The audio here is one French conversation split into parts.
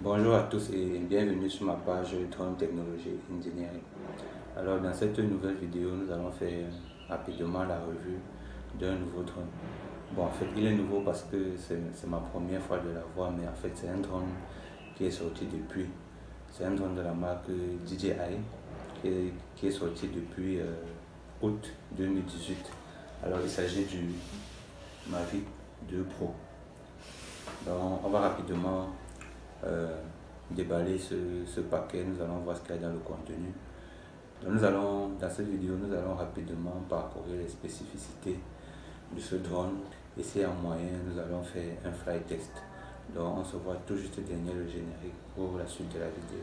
Bonjour à tous et bienvenue sur ma page Drone Technologie Engineering. Alors dans cette nouvelle vidéo, nous allons faire rapidement la revue d'un nouveau drone. Bon, en fait, il est nouveau parce que c'est ma première fois de l'avoir, mais en fait, c'est un drone qui est sorti depuis. C'est un drone de la marque DJI qui est sorti depuis août 2018. Alors, il s'agit du Mavic 2 Pro. Donc, on va rapidement déballer ce paquet. Nous allons voir ce qu'il y a dans le contenu. Donc dans cette vidéo, nous allons rapidement parcourir les spécificités de ce drone et si en moyen, nous allons faire un fly test. Donc on se voit tout juste derrière le générique pour la suite de la vidéo.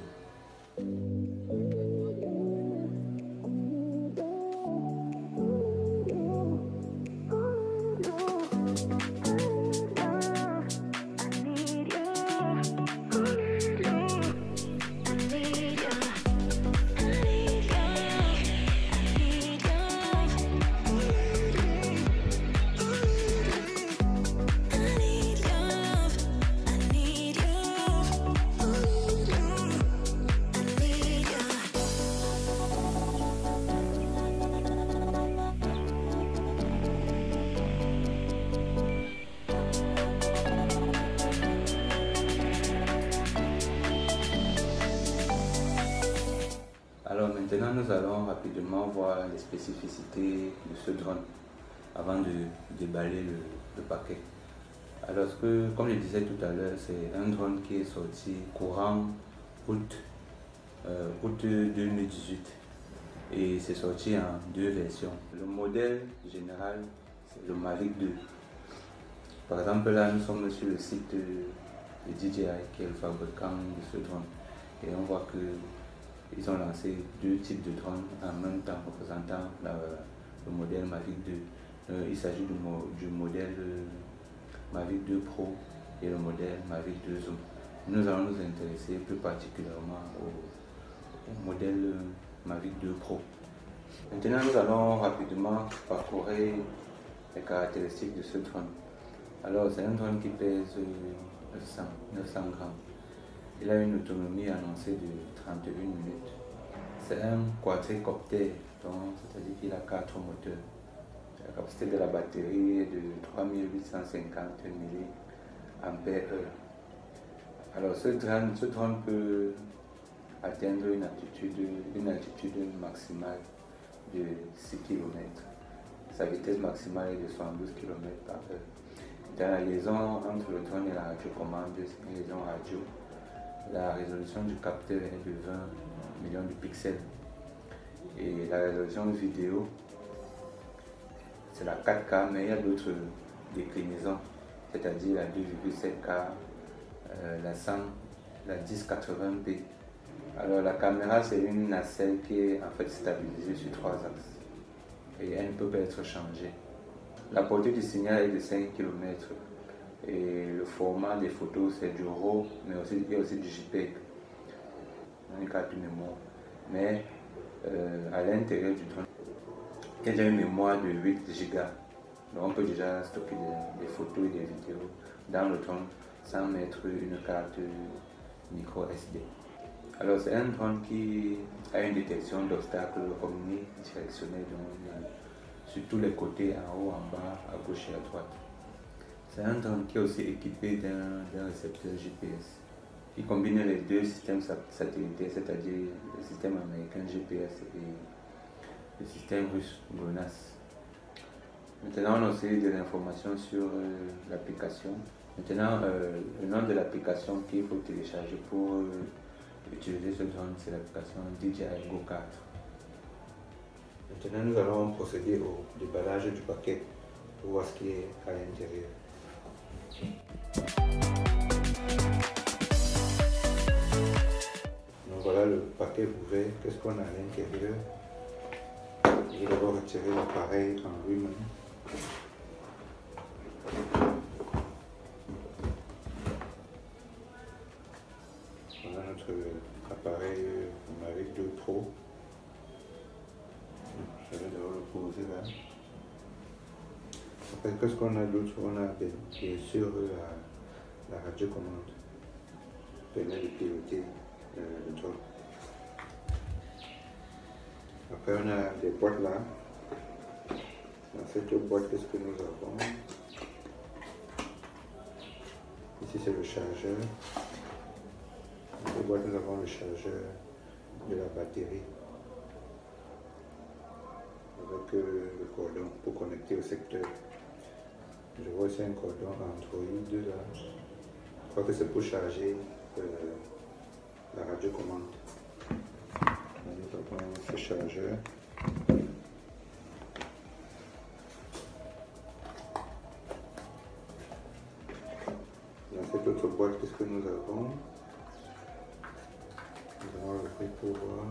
Alors maintenant, nous allons rapidement voir les spécificités de ce drone avant de déballer le paquet. Alors comme je disais tout à l'heure, c'est un drone qui est sorti courant août 2018 et c'est sorti en deux versions. Le modèle général, c'est le Mavic 2. Par exemple, là, nous sommes sur le site de DJI qui est le fabricant de ce drone et on voit que ils ont lancé deux types de drones en même temps représentant le modèle Mavic 2. Il s'agit du modèle Mavic 2 Pro et le modèle Mavic 2 Zoom. Nous allons nous intéresser plus particulièrement au modèle Mavic 2 Pro. Maintenant, nous allons rapidement parcourir les caractéristiques de ce drone. Alors, c'est un drone qui pèse 900 grammes. Il a une autonomie annoncée de 31 minutes. C'est un quadricoptère, c'est-à-dire qu'il a 4 moteurs. La capacité de la batterie est de 3850 mAh. Alors ce drone peut atteindre une altitude maximale de 6 km. Sa vitesse maximale est de 72 km/h. Dans la liaison entre le drone et la radiocommande, c'est une liaison radio. La résolution du capteur est de 20 millions de pixels et la résolution vidéo c'est la 4K, mais il y a d'autres déclinaisons, c'est-à-dire la 2,7K, la 1080p. Alors la caméra c'est une nacelle qui est en fait stabilisée sur 3 axes et elle ne peut pas être changée. La portée du signal est de 5 km. Et le format des photos c'est du RAW, mais il y a aussi du JPEG, une carte mémoire. Mais à l'intérieur du drone, il y a une mémoire de 8 Go. Donc on peut déjà stocker des photos et des vidéos dans le drone sans mettre une carte micro SD. Alors c'est un drone qui a une détection d'obstacles omnidirectionnels sur tous les côtés, en haut, en bas, à gauche et à droite. C'est un drone qui est aussi équipé d'un récepteur GPS qui combine les deux systèmes satellitaires, c'est-à-dire le système américain GPS et le système russe GLONASS. Maintenant, on a aussi de l'information sur l'application. Maintenant, le nom de l'application qu'il faut télécharger pour utiliser ce drone, c'est l'application DJI Go 4. Maintenant, nous allons procéder au déballage du paquet pour voir ce qui est à l'intérieur. Donc voilà le paquet ouvert. Qu'est-ce qu'on a à l'intérieur? Je vais d'abord retirer l'appareil en lui-même. Voilà notre appareil Mavic 2 Pro. Je vais d'abord le poser là. Après, qu'est-ce qu'on a d'autre? On a bien sûr la radiocommande. permet de piloter le drone. Après, on a des boîtes là. Dans cette boîte, qu'est-ce que nous avons? Ici, c'est le chargeur. Dans cette boîte, nous avons le chargeur de la batterie avec le cordon pour connecter au secteur. Je vois aussi un cordon Android là. Je crois que c'est pour charger la radiocommande. Nous avons ce chargeur. Dans cette autre boîte, qu'est-ce que nous avons? Nous allons ouvrir pour voir.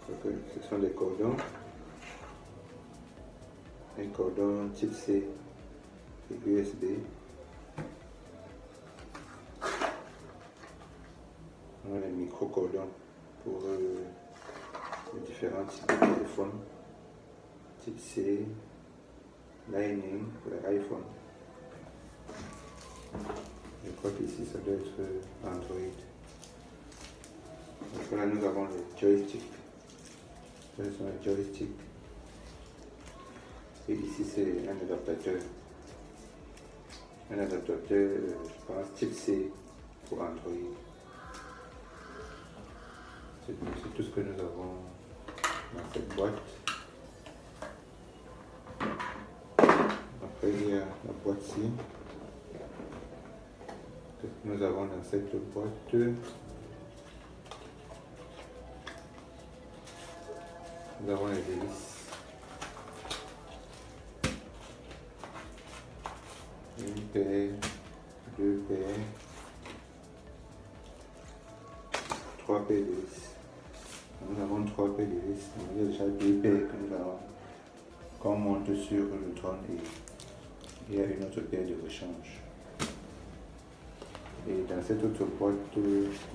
Donc, ce sont des cordons. Un cordon type C et USB. On a les micro-cordons pour les différents types de téléphones. Type C, Lightning pour l'iPhone. Je crois qu'ici ça doit être Android. Donc là nous avons le joystick. Ce sont les joysticks. Et ici c'est un adaptateur. Un adaptateur, je pense, type C pour Android. C'est tout ce que nous avons dans cette boîte. Après il y a la boîte-ci. Qu'est-ce que nous avons dans cette boîte? Nous avons les hélices. Une paire, deux paires, trois paires d'hélices. Nous avons trois paires d'hélices. Il y a déjà deux paires que nous avons qu'on monte sur le drone et il y a une autre paire de rechange. Et dans cette autre boîte,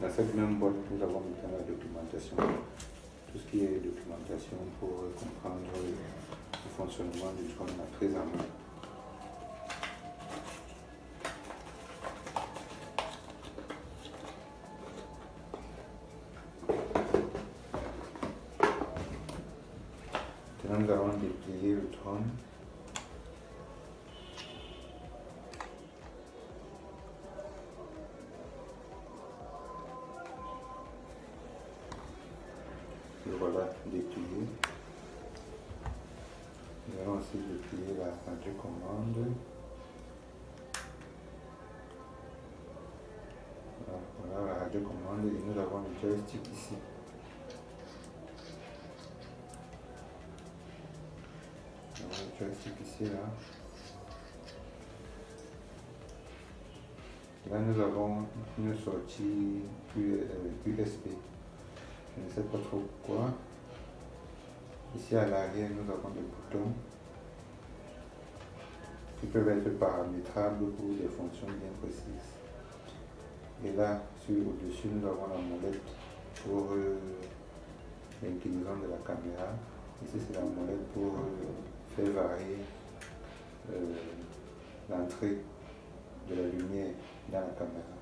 dans cette même boîte, nous avons maintenant la documentation. Tout ce qui est documentation pour comprendre le fonctionnement du drone à prise en main. Maintenant, nous allons déplier le drone. Le voilà déplié. Nous allons aussi déplier la radiocommande. Voilà la radiocommande et nous avons le joystick ici. Nous avons le joystick ici là. Là nous avons une sortie USB. Je ne sais pas trop pourquoi. Ici à l'arrière, nous avons des boutons qui peuvent être paramétrables pour des fonctions bien précises. Et là, au-dessus, nous avons la molette pour l'inclinaison de la caméra. Ici, c'est la molette pour faire varier l'entrée de la lumière dans la caméra.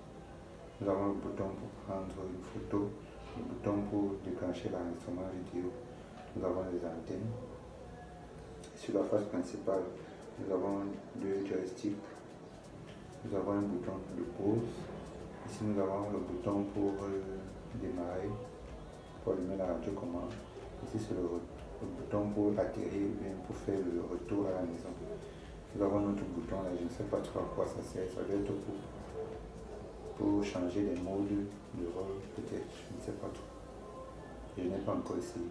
Nous avons le bouton pour prendre une photo. Le bouton pour déclencher l'enregistrement vidéo. Nous avons les antennes. Sur la face principale, nous avons deux joysticks. Nous avons un bouton de pause. Ici, nous avons le bouton pour démarrer, pour allumer la radiocommande. Ici, c'est le bouton pour atterrir ou bien pour faire le retour à la maison. Nous avons notre bouton là, je ne sais pas trop à quoi ça sert. Ça doit être pour changer les modes de rôle, peut-être, je ne sais pas trop. Je n'ai pas encore essayé.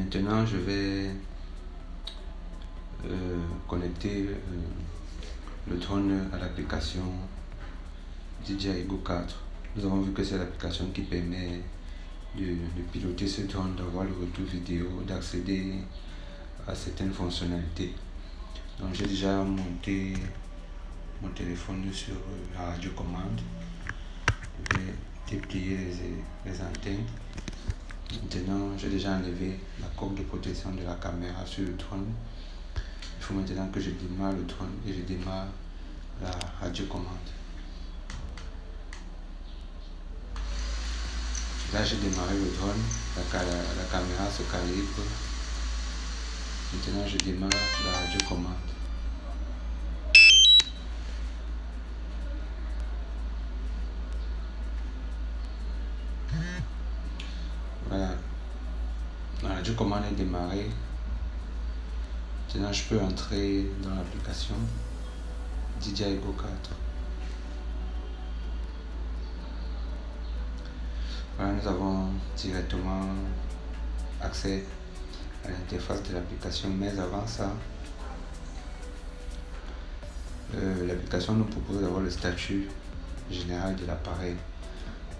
Maintenant, je vais connecter le drone à l'application DJI Go 4. Nous avons vu que c'est l'application qui permet de piloter ce drone, d'avoir le retour vidéo, d'accéder à certaines fonctionnalités. Donc j'ai déjà monté mon téléphone sur la radiocommande. Je vais déplier les antennes. Maintenant, j'ai déjà enlevé la coque de protection de la caméra sur le drone. Il faut maintenant que je démarre le drone et je démarre la radiocommande. Là, j'ai démarré le drone, la caméra se calibre. Maintenant, je démarre la radiocommande. Voilà, la radiocommande est démarrée. Maintenant, je peux entrer dans l'application DJI Go 4. Voilà, nous avons directement accès à l'interface de l'application, mais avant ça, l'application nous propose d'avoir le statut général de l'appareil.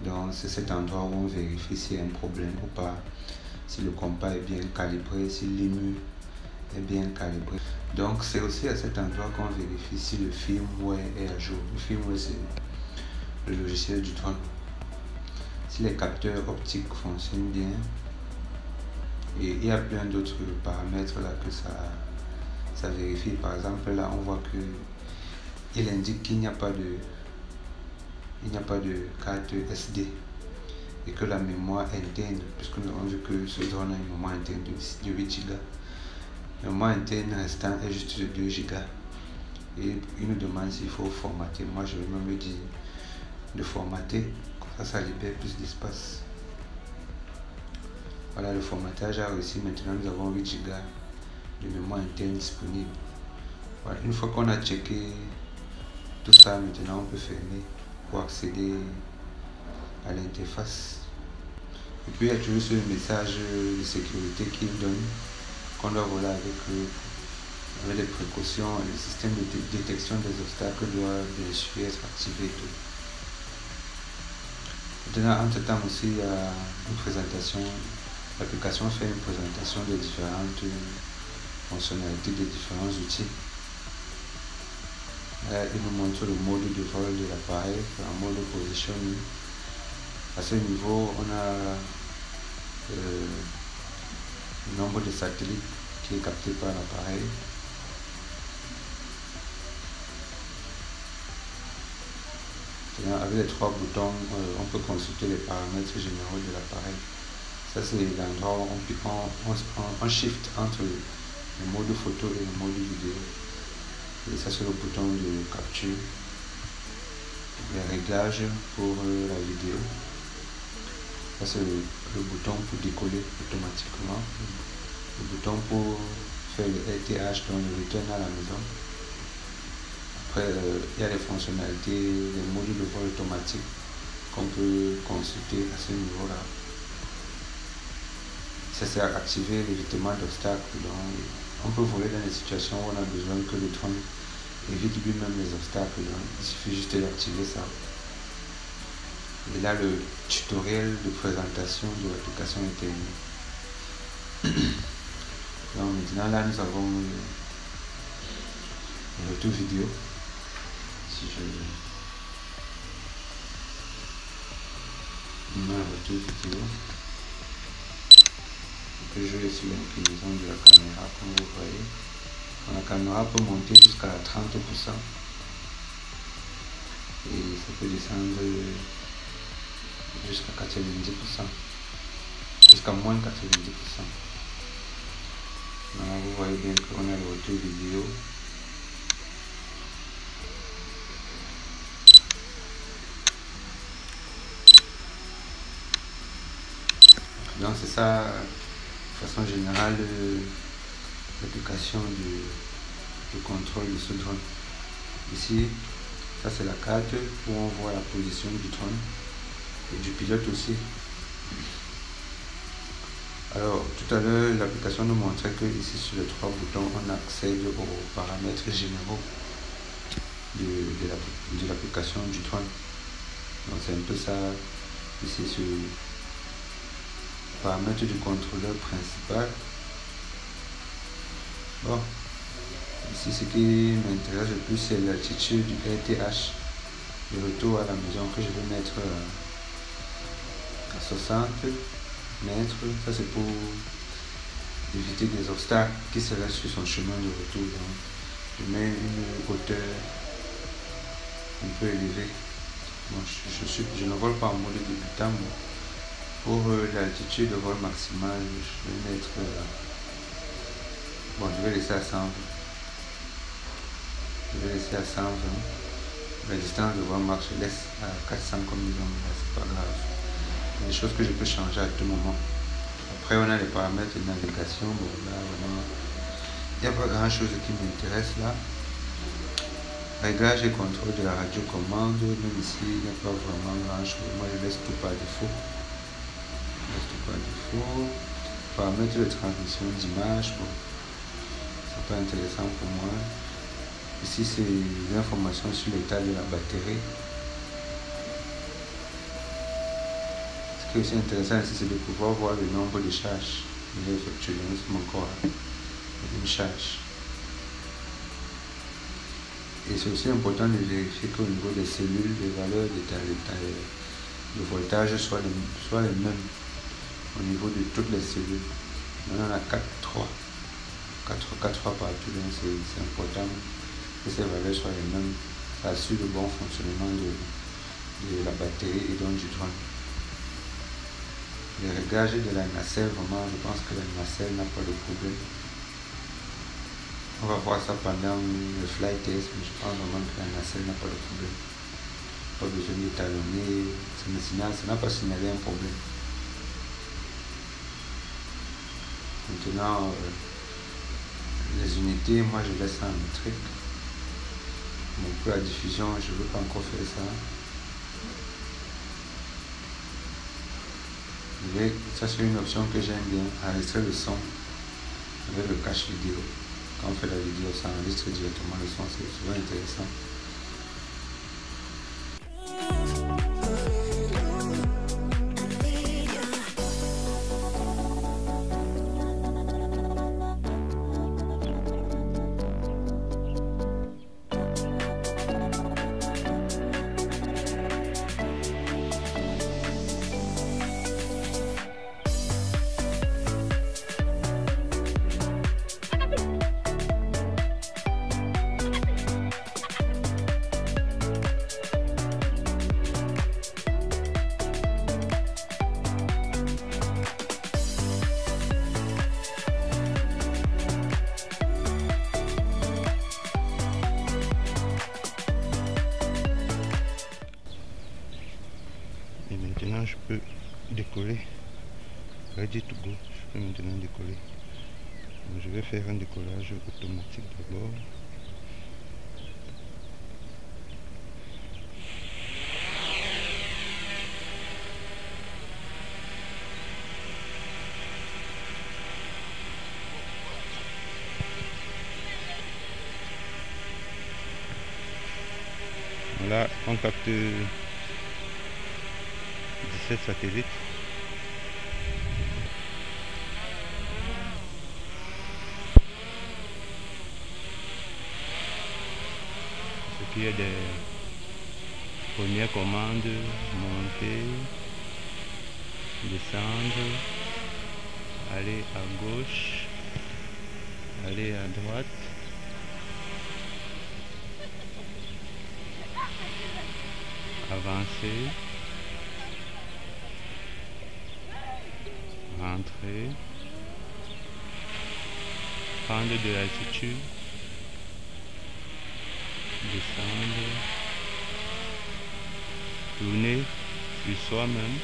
Donc c'est cet endroit où on vérifie s'il y a un problème ou pas, si le compas est bien calibré, si l'IMU est bien calibré. Donc c'est aussi à cet endroit qu'on vérifie si le firmware est à jour. Le firmware, c'est le logiciel du drone. Si les capteurs optiques fonctionnent bien, et il y a plein d'autres paramètres là que ça vérifie. Par exemple, là on voit que il indique qu'il n'y a pas de carte SD et que la mémoire interne, puisque nous avons vu que ce drone a une mémoire interne de 8 Go, la mémoire interne restant est juste de 2 Go, et il nous demande s'il faut formater. Moi je vais même lui dire de formater, comme ça libère plus d'espace. Voilà, le formatage a réussi. Maintenant nous avons 8 Go de mémoire interne disponible. Voilà, une fois qu'on a checké tout ça, maintenant on peut fermer pour accéder à l'interface. Et puis il y a toujours ce message de sécurité qu'il donne, qu'on doit voler avec des précautions. Le système de détection des obstacles doit bien sûr être activé. Maintenant, entre temps aussi, il y a une présentation. L'application fait une présentation des différentes fonctionnalités des différents outils. Il nous montre le mode de vol de l'appareil, en mode positioning. À ce niveau, on a le nombre de satellites qui est capté par l'appareil. Avec les 3 boutons, on peut consulter les paramètres généraux de l'appareil. Ça, c'est l'endroit où on shift entre le mode photo et le mode vidéo. Et ça, c'est le bouton de capture. Les réglages pour la vidéo. Ça, c'est le bouton pour décoller automatiquement. Le bouton pour faire le RTH, donc le return à la maison. Après, il y a les fonctionnalités, les modules de vol automatique qu'on peut consulter à ce niveau-là. Ça, c'est activer l'évitement d'obstacles. Donc, on peut voler dans des situations où on a besoin que le drone évite lui-même les obstacles. Donc, il suffit juste d'activer ça. Et là, le tutoriel de présentation de l'application est terminé. Donc, maintenant, là, nous avons le retour vidéo. Si je mets le retour vidéo, je peux jouer sur l'inclinaison de la caméra, comme vous voyez. La caméra peut monter jusqu'à 30% et ça peut descendre jusqu'à 90%, jusqu'à moins 90%. Voilà, vous voyez bien qu'on a le retour vidéo. Donc c'est ça, de façon générale, l'application de contrôle de ce drone. Ici, ça c'est la carte où on voit la position du drone et du pilote aussi. Alors, tout à l'heure, l'application nous montrait que ici sur les 3 boutons, on accède aux paramètres généraux de l'application du drone. Donc, c'est un peu ça ici sur le paramètre du contrôleur principal. Bon, ici, ce qui m'intéresse le plus, c'est l'altitude du RTH, le retour à la maison que je vais mettre à 60 mètres. Ça, c'est pour éviter des obstacles qui seraient sur son chemin de retour. Donc, je mets une hauteur un peu élevée. Bon, je ne vole pas en mode débutant. Pour l'altitude de vol maximale, je vais mettre bon, je vais laisser à 120. Je vais laisser à 120. La distance de vol max, je laisse à 400 comme ils ont, c'est pas grave. Il y a des choses que je peux changer à tout moment. Après, on a les paramètres de navigation. Bon, là, vraiment, il n'y a pas grand chose qui m'intéresse là. Réglage et contrôle de la radiocommande. Même ici, il n'y a pas vraiment grand chose. Moi, je laisse tout par défaut. Paramètres de transmission d'image. Bon, c'est pas intéressant pour moi. Ici, c'est les informations sur l'état de la batterie. Ce qui est aussi intéressant ici, c'est de pouvoir voir le nombre de charges qu'il a effectué sur mon corps. Une charge. Et c'est aussi important de vérifier qu'au niveau des cellules, les valeurs de voltage soient les mêmes au niveau de toutes les cellules. On en a 4-3 partout, donc c'est important que ces valeurs soient les mêmes. Ça assure le bon fonctionnement de la batterie et donc du drone. Les réglages de la nacelle, vraiment, je pense que la nacelle n'a pas de problème. On va voir ça pendant le flight test, mais je pense vraiment que la nacelle n'a pas de problème. Pas besoin d'étalonner, ça n'a pas signalé un problème. Maintenant, les unités, moi je laisse ça en métrique. Donc pour la diffusion, je ne veux pas encore faire ça. Ça c'est une option que j'aime bien, enregistrer le son avec le cache vidéo. Quand on fait la vidéo, ça enregistre directement le son, c'est souvent intéressant. Et maintenant je peux décoller. Ready to go. Je peux maintenant décoller. Donc, je vais faire un décollage automatique d'abord. Là, on capte 17 satellites. Ce qui est des premières commandes, monter, descendre, aller à gauche, aller à droite. Avancer, rentrer, prendre de l'altitude, descendre, tourner sur soi-même,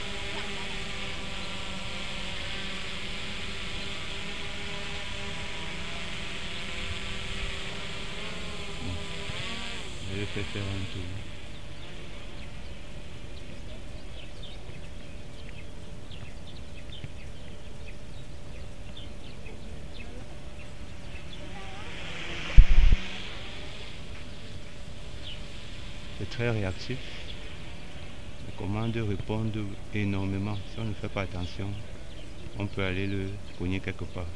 je vais faire un tour. c'est très réactif. Les commandes répondent énormément. Si on ne fait pas attention, on peut aller le cogner quelque part.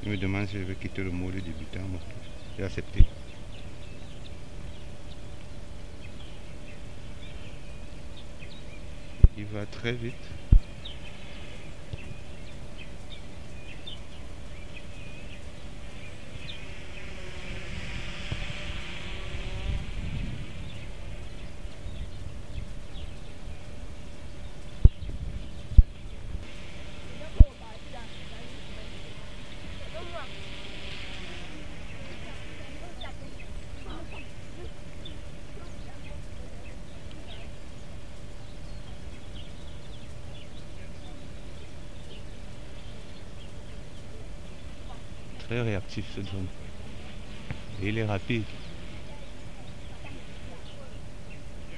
Il me demande si je veux quitter le mode débutant. Bon, j'ai accepté. Il va très vite. Très réactif ce drone. Et il est rapide.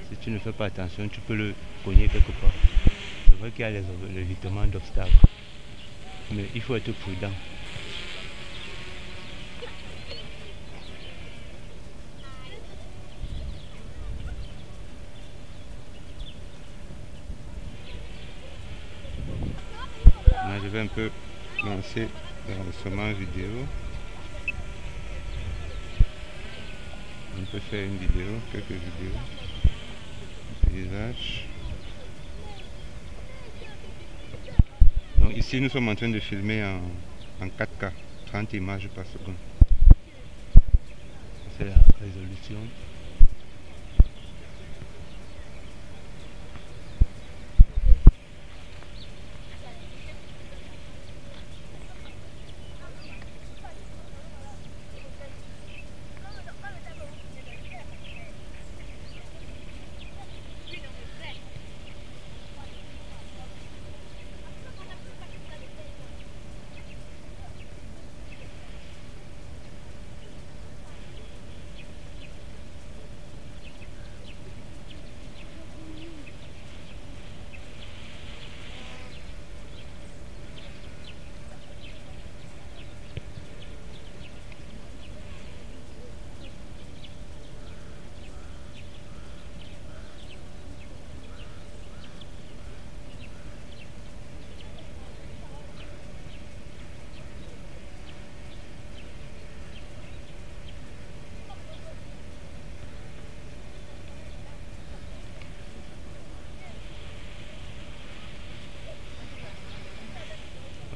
Si tu ne fais pas attention, tu peux le cogner quelque part. C'est vrai qu'il y a l'évitement d'obstacles. Mais il faut être prudent. Là, je vais un peu lancer l'enregistrement vidéo. On peut faire une vidéo, quelques vidéos. Paysage. Donc ici nous sommes en train de filmer en 4K, 30 images par seconde. C'est la résolution.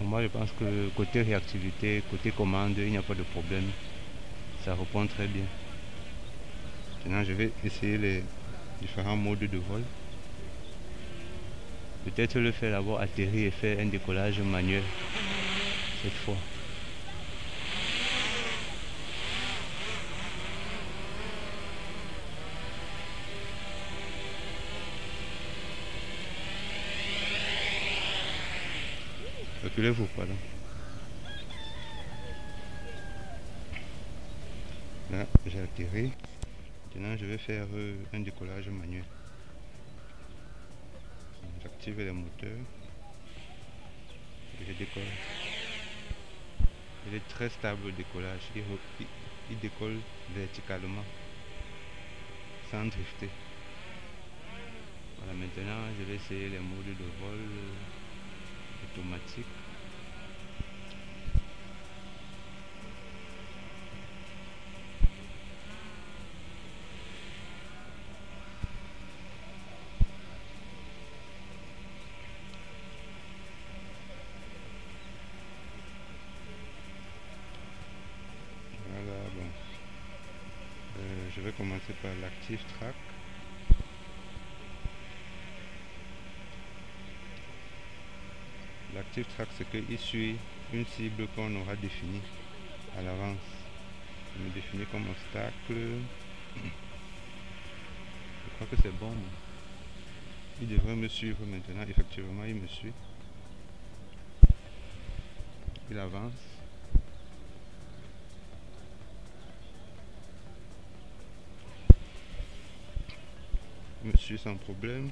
Moi je pense que côté réactivité, côté commande, il n'y a pas de problème. Ça répond très bien. Maintenant je vais essayer les différents modes de vol. Peut-être le faire d'abord atterrir et faire un décollage manuel cette fois. Reculez-vous, pardon. Là, j'ai atterri. Maintenant, je vais faire un décollage manuel. J'active les moteurs et je décolle. Il est très stable le décollage. Il décolle verticalement sans drifter. Voilà, maintenant, je vais essayer les modes de vol automatique. Voilà, bon. Je vais commencer par l'active track. L'active track, c'est qu'il suit une cible qu'on aura définie à l'avance. Je me définis comme obstacle. Je crois que c'est bon. Il devrait me suivre maintenant. Effectivement, il me suit. Il avance. Il me suit sans problème.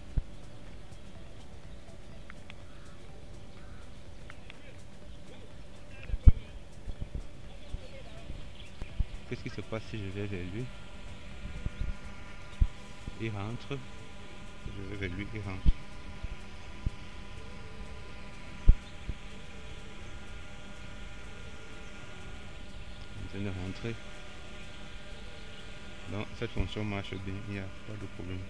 qu'est-ce qui se passe si je vais vers lui? Il rentre. Je vais vers lui, il rentre. En train de rentrer. Donc cette fonction marche bien, il n'y a pas de problème.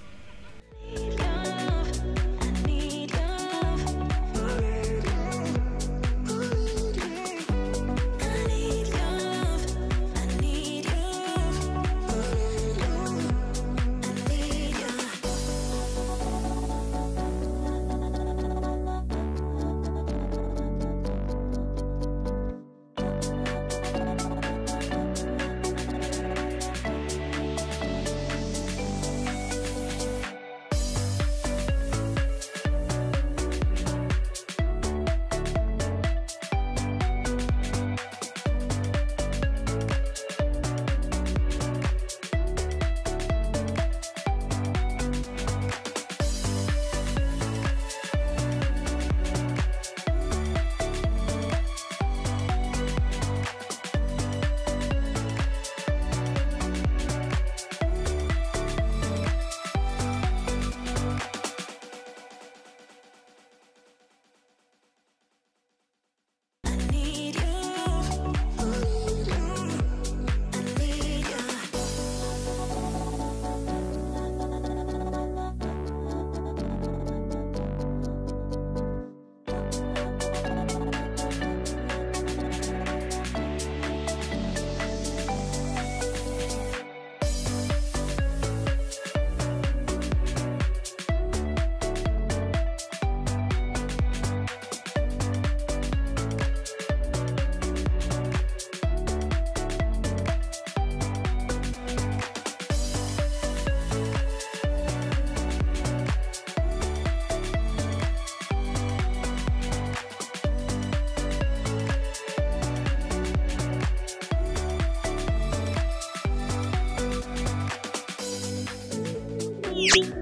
Thank you.